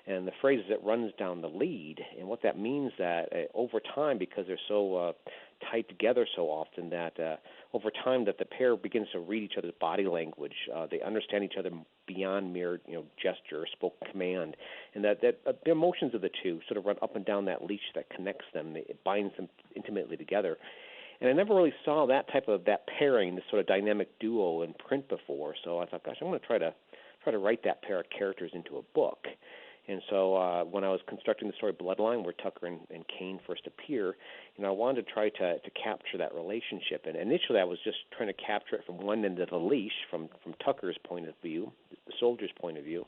And the phrase is it runs down the lead. And what that means that over time, because they're so tied together so often, that over time that the pair begins to read each other's body language. They understand each other beyond mere gesture or spoken command. And that the emotions of the two sort of run up and down that leash that connects them. It binds them intimately together. And I never really saw that pairing, this sort of dynamic duo in print before. So I thought, gosh, I'm going to try to write that pair of characters into a book. And so when I was constructing the story Bloodline, where Tucker and Kane first appear, I wanted to try to capture that relationship. And initially I was just trying to capture it from one end of the leash, from Tucker's point of view, the soldier's point of view.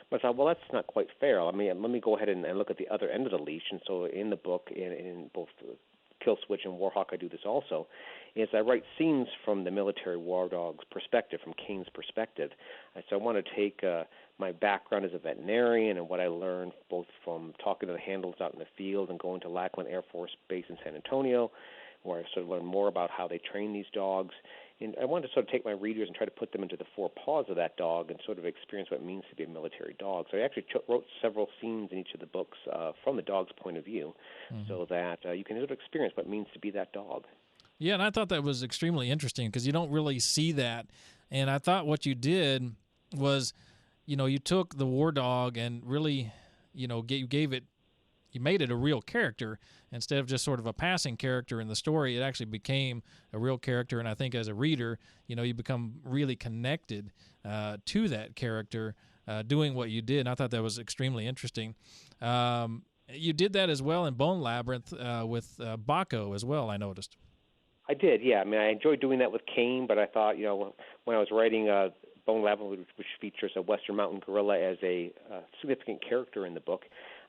But I thought, well, that's not quite fair. Let me go ahead and look at the other end of the leash. And so in the book, in both Kill Switch and Warhawk, I do this also, is I write scenes from the military war dog's perspective, from Kane's perspective. So I want to take my background as a veterinarian and what I learned both from talking to the handlers out in the field and going to Lackland Air Force Base in San Antonio, where I sort of learned more about how they train these dogs. And I wanted to sort of take my readers and try to put them into the four paws of that dog and sort of experience what it means to be a military dog. So I actually wrote several scenes in each of the books from the dog's point of view, so that you can sort of experience what it means to be that dog. Yeah, and I thought that was extremely interesting because you don't really see that. And I thought what you did was, you took the war dog and really, you made it a real character instead of just sort of a passing character in the story. It actually became a real character, and I think as a reader, you become really connected to that character doing what you did. And I thought that was extremely interesting. You did that as well in Bone Labyrinth with Baco as well, I noticed. I did, yeah. I mean, I enjoyed doing that with Kane, but I thought, when I was writing Bone Labyrinth, which features a Western Mountain gorilla as a significant character in the book,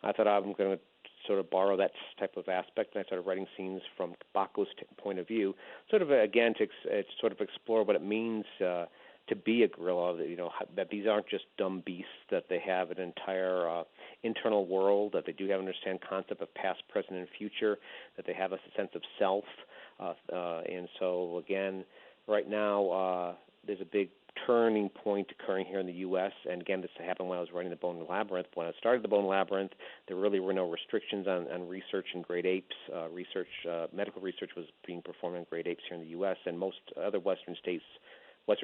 I thought I'm going to sort of borrow that type of aspect, and I started writing scenes from Baco's point of view, sort of, again, to sort of explore what it means to be a gorilla, that these aren't just dumb beasts, that they have an entire internal world, that they do have an understand concept of past, present, and future, that they have a sense of self. And so, again, right now there's a big turning point occurring here in the U.S., and again, this happened when I was writing The Bone Labyrinth. When I started The Bone Labyrinth, there really were no restrictions on research in great apes. Medical research was being performed on great apes here in the U.S., and most other Western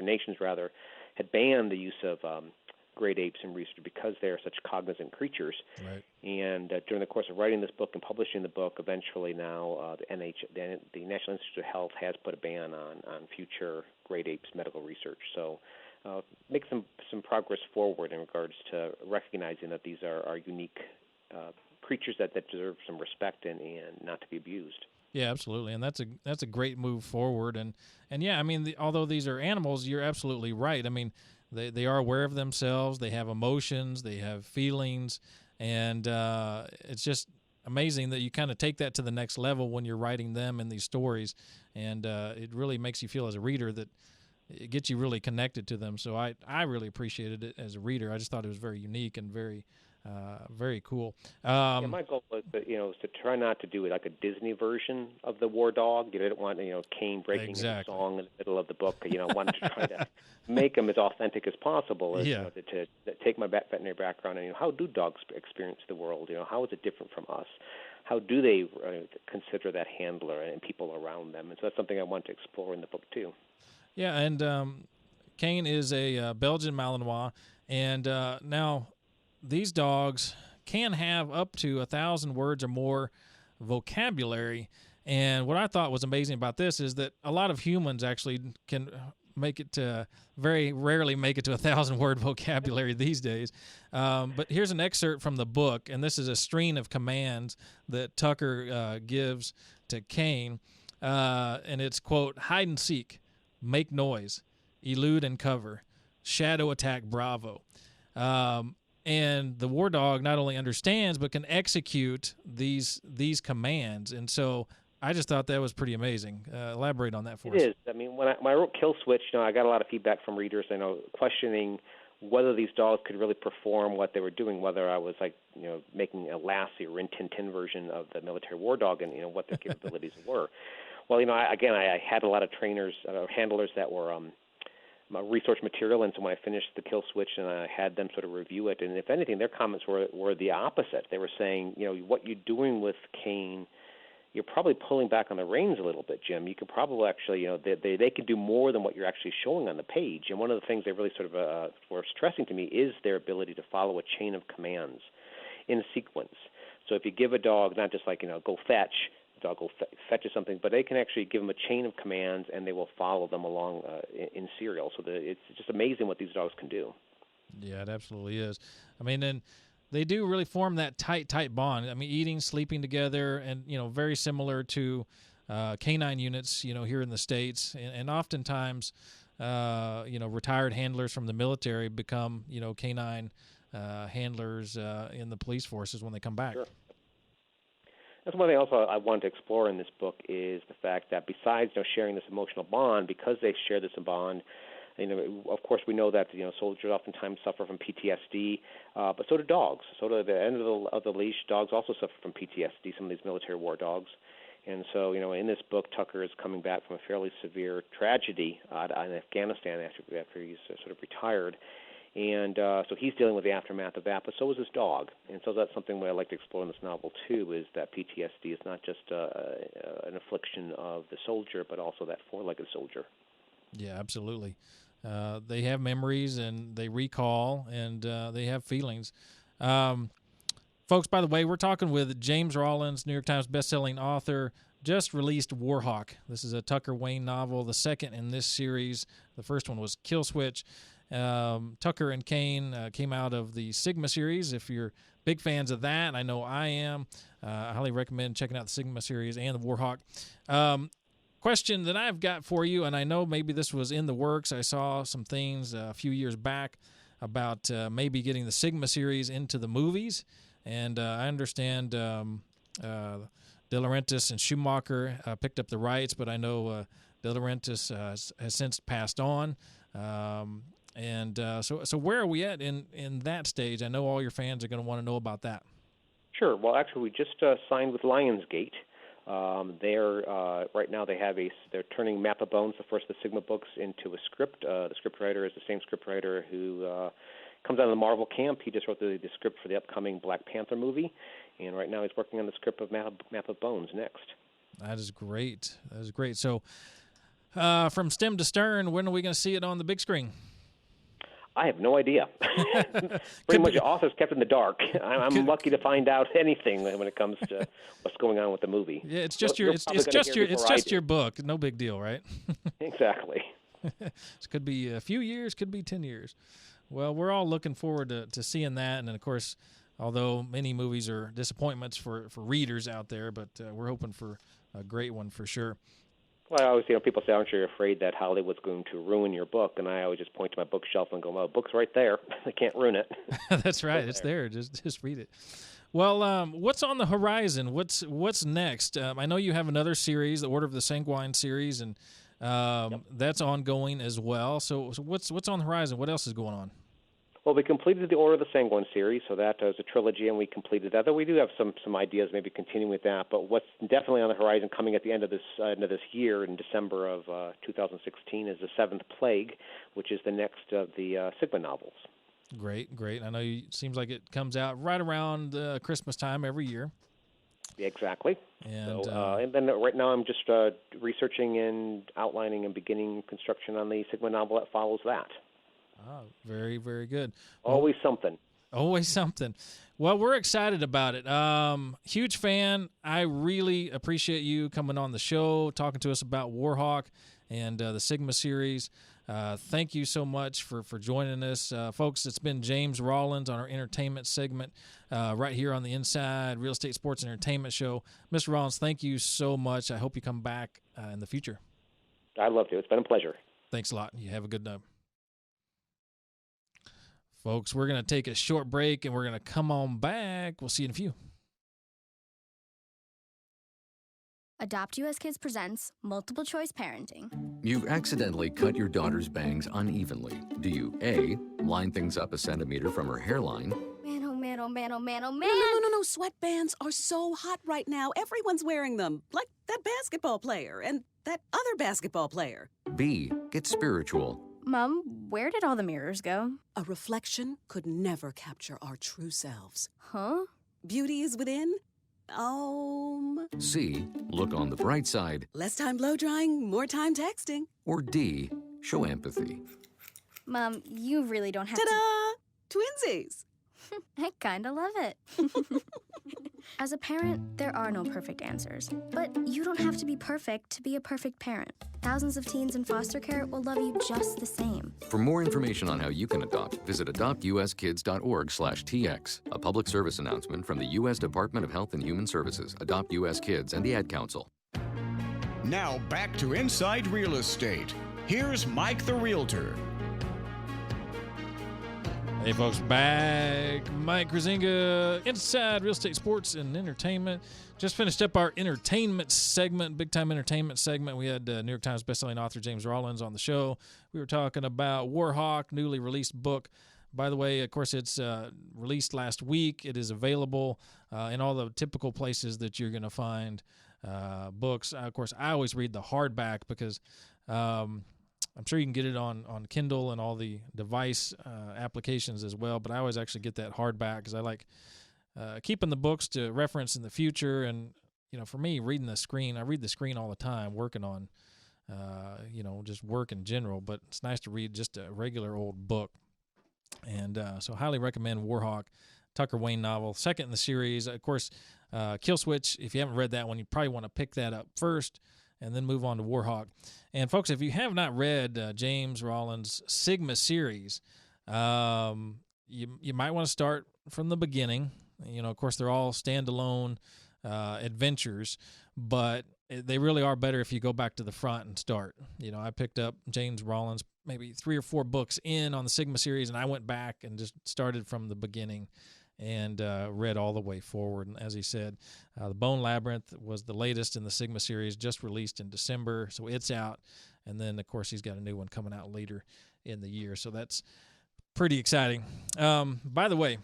nations had banned the use of great apes in research because they are such cognizant creatures. Right. And during the course of writing this book and publishing the book, eventually now the National Institute of Health has put a ban on future great apes medical research. So make some progress forward in regards to recognizing that these are unique creatures that deserve some respect and not to be abused. Yeah, absolutely, and that's a great move forward. And yeah, I mean, although these are animals, you're absolutely right. I mean, they are aware of themselves. They have emotions. They have feelings, and it's just amazing that you kind of take that to the next level when you're writing them in these stories, and it really makes you feel as a reader that it gets you really connected to them. So I really appreciated it as a reader. I just thought it was very unique and very cool. My goal was to try not to do it like a Disney version of the War Dog. You didn't want Kane breaking into song in the middle of the book. Wanted to try to make them as authentic as possible. To take my veterinary background and how do dogs experience the world? How is it different from us? How do they consider that handler and people around them? And so that's something I want to explore in the book too. Yeah, and Kane is a Belgian Malinois, and now these dogs can have up to 1,000 words or more vocabulary. And what I thought was amazing about this is that a lot of humans actually can make it to very rarely make it to 1,000-word vocabulary these days. But here's an excerpt from the book, and this is a string of commands that Tucker gives to Kane. And it's, quote, hide and seek, make noise, elude and cover, shadow attack, bravo. And the war dog not only understands but can execute these commands. And so I just thought that was pretty amazing. Elaborate on that for us. It is. I mean, when I wrote Kill Switch, I got a lot of feedback from readers, questioning whether these dogs could really perform what they were doing, whether I was making a Lassie or Rin Tin Tin version of the military war dog and, what their capabilities were. Well, I had a lot of trainers, handlers that were resource material, and so when I finished the Kill Switch and I had them sort of review it, and if anything, their comments were the opposite. They were saying, what you're doing with Kane, you're probably pulling back on the reins a little bit, Jim. You could probably actually, they can do more than what you're actually showing on the page. And one of the things they really sort of were stressing to me is their ability to follow a chain of commands in sequence. So if you give a dog not just go fetch, the dog will fetches something, but they can actually give them a chain of commands and they will follow them along in serial. So it's just amazing what these dogs can do. Yeah, it absolutely is. I mean, and they do really form that tight bond. I mean, eating, sleeping together, and very similar to canine units, here in the States, and oftentimes, retired handlers from the military become, canine handlers in the police forces when they come back. Sure. That's one thing also I wanted to explore in this book is the fact that besides sharing this emotional bond, because they share this bond, of course we know that soldiers oftentimes suffer from PTSD, but so do dogs. So at the end of the leash, dogs also suffer from PTSD. Some of these military war dogs, and so in this book, Tucker is coming back from a fairly severe tragedy in Afghanistan after he's sort of retired. And so he's dealing with the aftermath of that, but so is his dog. And so that's something that I like to explore in this novel, too, is that PTSD is not just an affliction of the soldier, but also that four-legged soldier. Yeah, absolutely. They have memories, and they recall, and they have feelings. Folks, by the way, we're talking with James Rollins, New York Times bestselling author, just released Warhawk. This is a Tucker Wayne novel, the second in this series. The first one was Kill Switch. Tucker and Kane came out of the Sigma series. If you're big fans of that, I know I am. I highly recommend checking out the Sigma series and the Warhawk. Question that I've got for you, and I know maybe this was in the works. I saw some things a few years back about maybe getting the Sigma series into the movies, and I understand De Laurentiis and Schumacher picked up the rights, but I know De Laurentiis has since passed on. So where are we at in that stage? I know all your fans are going to want to know about that. Sure. Well, actually, we just signed with Lionsgate. They're right now they're turning Map of Bones, the first of the Sigma books, into a script. The scriptwriter is the same scriptwriter who comes out of the Marvel camp. He just wrote the script for the upcoming Black Panther movie, and right now he's working on the script of Map of Bones next. That is great. So, from stem to stern, when are we going to see it on the big screen? I have no idea. Pretty much the author's kept in the dark. I'm lucky to find out anything when it comes to what's going on with the movie. Yeah, it's just your book. No big deal, right? Exactly. It could be a few years, could be 10 years. Well, we're all looking forward to seeing that, and of course, although many movies are disappointments for readers out there, but we're hoping for a great one for sure. Well, I always, people say, aren't you afraid that Hollywood's going to ruin your book? And I always just point to my bookshelf and go, well, the book's right there. They can't ruin it. That's right. It's there. Just read it. Well, what's on the horizon? What's next? I know you have another series, the Order of the Sanguine series, and that's ongoing as well. So what's on the horizon? What else is going on? Well, we completed the Order of the Sanguine series, so that is a trilogy, and we completed that. Though we do have some ideas, maybe continuing with that. But what's definitely on the horizon, coming at the end of this year, in December of 2016, is the Seventh Plague, which is the next of the Sigma novels. Great. I know it seems like it comes out right around Christmas time every year. Yeah, exactly. And then right now I'm just researching and outlining and beginning construction on the Sigma novel that follows that. Oh, very, very good. Always something. Always something. Well, we're excited about it. Huge fan. I really appreciate you coming on the show, talking to us about Warhawk and the Sigma series. Thank you so much for joining us. Folks, it's been James Rollins on our entertainment segment right here on the Inside Real Estate Sports and Entertainment Show. Mr. Rollins, thank you so much. I hope you come back in the future. I'd love to. It's been a pleasure. Thanks a lot. You have a good night. Folks, we're going to take a short break, and we're going to come on back. We'll see you in a few. Adopt US Kids presents Multiple Choice Parenting. You've accidentally cut your daughter's bangs unevenly. Do you A, line things up a centimeter from her hairline? Man, oh man, oh man, oh man, oh man. No. Sweatbands are so hot right now. Everyone's wearing them. Like that basketball player and that other basketball player. B, get spiritual. Mom, where did all the mirrors go? A reflection could never capture our true selves. Huh? Beauty is within. C, look on the bright side. Less time blow drying, more time texting. Or D, show empathy. Mom, you really don't have Ta-da! Twinsies! I kinda love it. As a parent, there are no perfect answers. But you don't have to be perfect to be a perfect parent. Thousands of teens in foster care will love you just the same. For more information on how you can adopt, visit adoptuskids.org/TX. A public service announcement from the U.S. Department of Health and Human Services, Adopt U.S. Kids, and the Ad Council. Now back to Inside Real Estate. Here's Mike the Realtor. Hey, folks, back. Mike Kruziniga, Inside Real Estate Sports and Entertainment. Just finished up our entertainment segment, big-time entertainment segment. We had New York Times bestselling author James Rollins on the show. We were talking about Warhawk, newly released book. By the way, of course, it's released last week. It is available in all the typical places that you're going to find books. Of course, I always read the hardback because I'm sure you can get it on Kindle and all the device applications as well, but I always actually get that hardback because I like keeping the books to reference in the future. And, for me, reading the screen, I read the screen all the time, working on, just work in general, but it's nice to read just a regular old book. And so I highly recommend Warhawk, Tucker Wayne novel, second in the series. Of course, Kill Switch, if you haven't read that one, you probably want to pick that up first and then move on to Warhawk. And, folks, if you have not read James Rollins' Sigma series, you might want to start from the beginning. Of course, they're all standalone adventures, but they really are better if you go back to the front and start. I picked up James Rollins maybe 3 or 4 books in on the Sigma series, and I went back and just started from the beginning and read all the way forward. And as he said, The Bone Labyrinth was the latest in the Sigma series, just released in December, so it's out. And then, of course, he's got a new one coming out later in the year. So that's pretty exciting. By the way,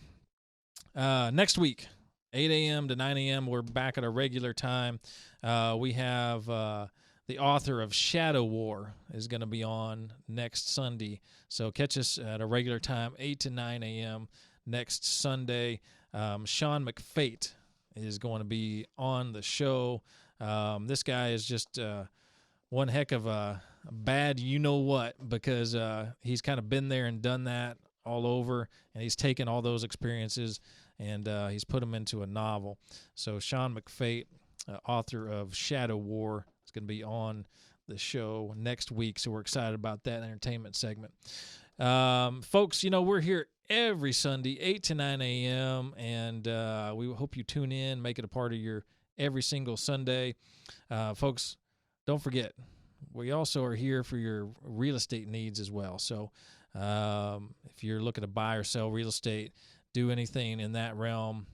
next week, 8 a.m. to 9 a.m., we're back at our regular time. We have the author of Shadow War is going to be on next Sunday. So catch us at a regular time, 8 to 9 a.m. next Sunday. Sean McFate is going to be on the show. This guy is just one heck of a bad you-know-what, because he's kind of been there and done that all over, and he's taken all those experiences and he's put them into a novel. So Sean McFate, author of Shadow War, is going to be on the show next week, so we're excited about that entertainment segment. Folks, we're here every Sunday, 8 to 9 a.m., and we hope you tune in, make it a part of your every single Sunday. Folks, don't forget, we also are here for your real estate needs as well. So if you're looking to buy or sell real estate, do anything in that realm,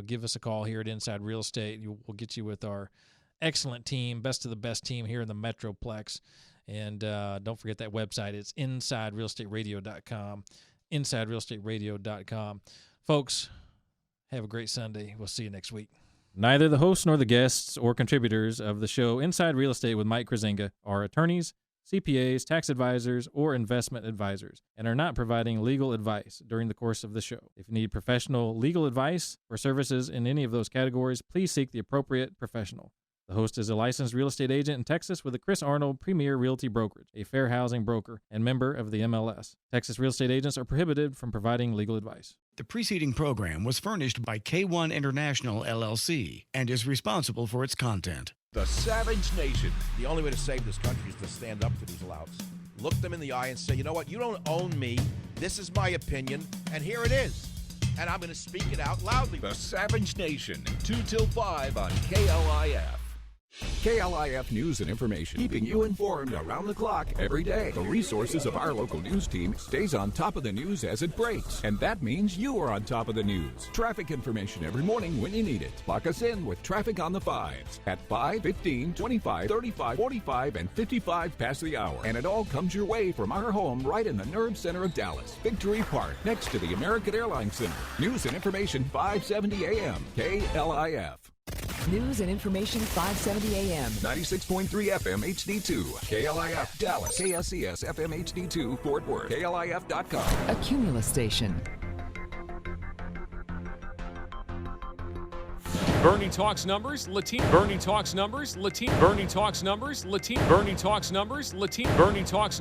give us a call here at Inside Real Estate. We'll get you with our excellent team, best of the best team here in the Metroplex. And don't forget that website. It's InsideRealEstateRadio.com, InsideRealEstateRadio.com. Folks, have a great Sunday. We'll see you next week. Neither the hosts nor the guests or contributors of the show Inside Real Estate with Mike Kruziniga are attorneys, CPAs, tax advisors, or investment advisors, and are not providing legal advice during the course of the show. If you need professional legal advice or services in any of those categories, please seek the appropriate professional. The host is a licensed real estate agent in Texas with the Chris Arnold Premier Realty Brokerage, a fair housing broker and member of the MLS. Texas real estate agents are prohibited from providing legal advice. The preceding program was furnished by K1 International, LLC, and is responsible for its content. The Savage Nation. The only way to save this country is to stand up to these louts. Look them in the eye and say, you know what, you don't own me. This is my opinion, and here it is. And I'm going to speak it out loudly. The Savage Nation, 2 till 5 on KLIF. KLIF News and Information, keeping you informed around the clock every day. The resources of our local news team stays on top of the news as it breaks, and that means you are on top of the news. Traffic information every morning when you need it. Lock us in with traffic on the 5s at 5, 15, 25, 35, 45, and 55 past the hour. And it all comes your way from our home right in the nerve center of Dallas, Victory Park, next to the American Airlines Center. News and Information, 570 AM, KLIF. News and Information 570 AM. 96.3 FM HD2. KLIF Dallas. KSCS FM HD2 Fort Worth. KLIF.com. A Cumulus station. Bernie talks numbers, Latino. Bernie talks numbers, Latino. Bernie talks numbers, Latino. Bernie talks numbers, Latino. Bernie talks numbers.